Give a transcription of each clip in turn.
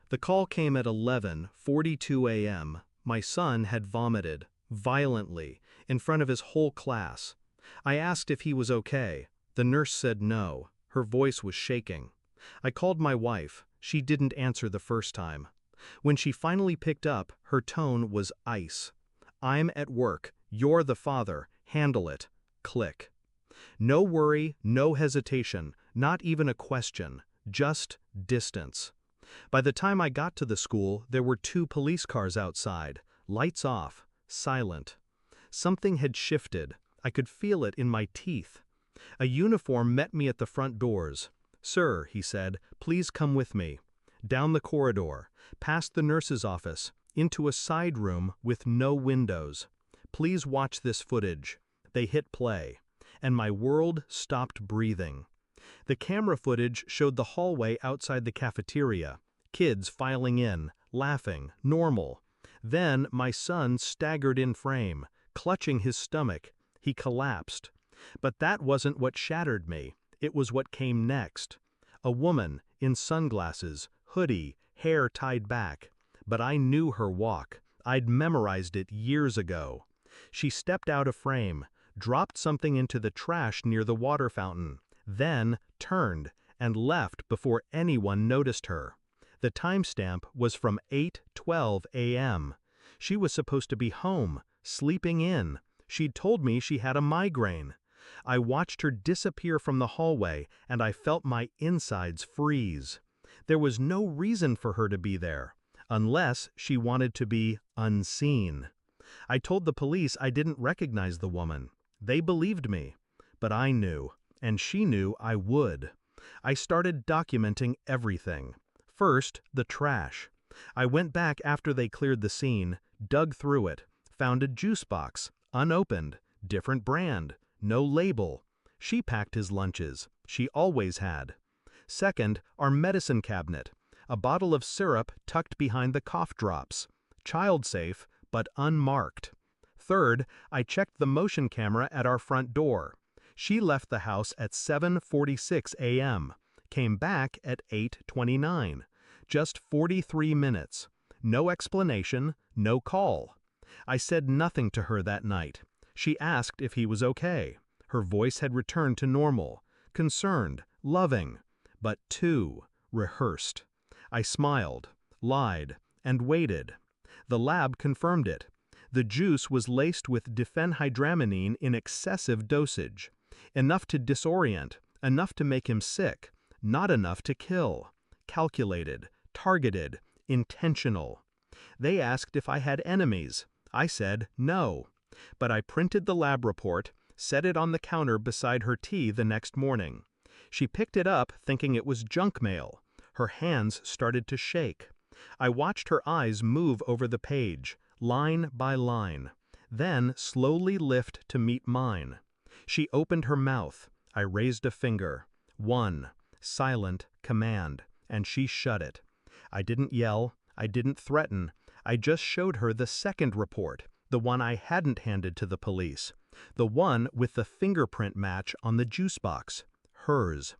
The call came at 11:42 a.m. My son had vomited, violently, in front of his whole class. I asked if he was okay. The nurse said no. Her voice was shaking. I called my wife. She didn't answer the first time. When she finally picked up, her tone was ice. "I'm at work. You're the father. Handle it." Click. No worry, no hesitation, not even a question, just distance. By the time I got to the school, there were 2 police cars outside, lights off, silent. Something had shifted. I could feel it in my teeth. A uniform met me at the front doors. "Sir," he said, "please come with me." Down the corridor, past the nurse's office, into a side room with no windows. "Please watch this footage." They hit play, and my world stopped breathing. The camera footage showed the hallway outside the cafeteria, kids filing in, laughing, normal. Then my son staggered in frame, clutching his stomach. He collapsed. But that wasn't what shattered me. It was what came next. A woman, in sunglasses, hoodie, hair tied back. But I knew her walk. I'd memorized it years ago. She stepped out of frame, dropped something into the trash near the water fountain, then turned and left before anyone noticed her. The timestamp was from 8:12 a.m. She was supposed to be home, sleeping in. She'd told me she had a migraine. I watched her disappear from the hallway, and I felt my insides freeze. There was no reason for her to be there, unless she wanted to be unseen. I told the police I didn't recognize the woman. They believed me. But I knew, and she knew I would. I started documenting everything. First, the trash. I went back after they cleared the scene, dug through it, found a juice box, unopened, different brand, no label. She packed his lunches. She always had. Second, our medicine cabinet. A bottle of syrup tucked behind the cough drops. Child safe, but unmarked. Third, I checked the motion camera at our front door. She left the house at 7:46 a.m., came back at 8:29. Just 43 minutes. No explanation, no call. I said nothing to her that night. She asked if he was okay. Her voice had returned to normal, concerned, loving, but too rehearsed. I smiled, lied, and waited. The lab confirmed it. The juice was laced with diphenhydramine in excessive dosage. Enough to disorient, enough to make him sick, not enough to kill. Calculated, targeted, intentional. They asked if I had enemies. I said no. But I printed the lab report, set it on the counter beside her tea the next morning. She picked it up thinking it was junk mail. Her hands started to shake. I watched her eyes move over the page, line by line, then slowly lift to meet mine. She opened her mouth. I raised a finger. 1, silent command, and she shut it. I didn't yell. I didn't threaten. I just showed her the second report, the one I hadn't handed to the police, the one with the fingerprint match on the juice box. Hers.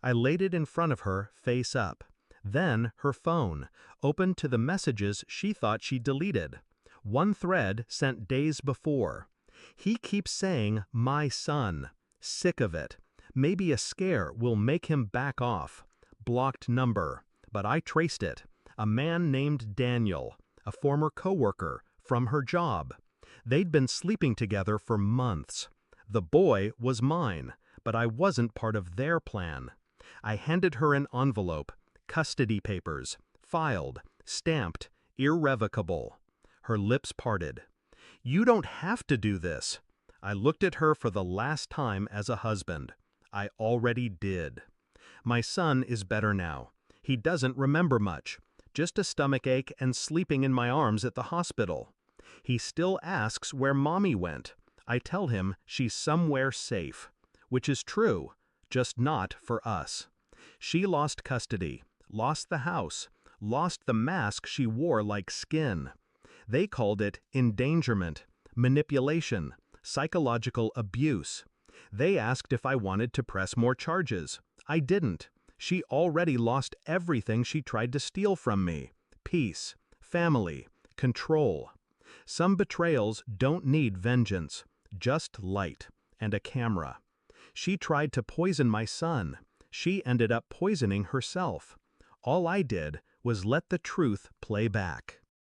I laid it in front of her, face up. Then her phone, opened to the messages she thought she deleted. One thread sent days before. "He keeps saying, 'my son.' Sick of it. Maybe a scare will make him back off." Blocked number. But I traced it. A man named Daniel, a former coworker, from her job. They'd been sleeping together for months. The boy was mine, but I wasn't part of their plan. I handed her an envelope, custody papers, filed, stamped, irrevocable. Her lips parted. "You don't have to do this." I looked at her for the last time as a husband. I already did. My son is better now. He doesn't remember much, just a stomachache and sleeping in my arms at the hospital. He still asks where mommy went. I tell him she's somewhere safe, which is true, just not for us. She lost custody, lost the house, lost the mask she wore like skin. They called it endangerment, manipulation, psychological abuse. They asked if I wanted to press more charges. I didn't. She already lost everything she tried to steal from me: peace, family, control. Some betrayals don't need vengeance, just light and a camera. She tried to poison my son. She ended up poisoning herself. All I did was let the truth play back.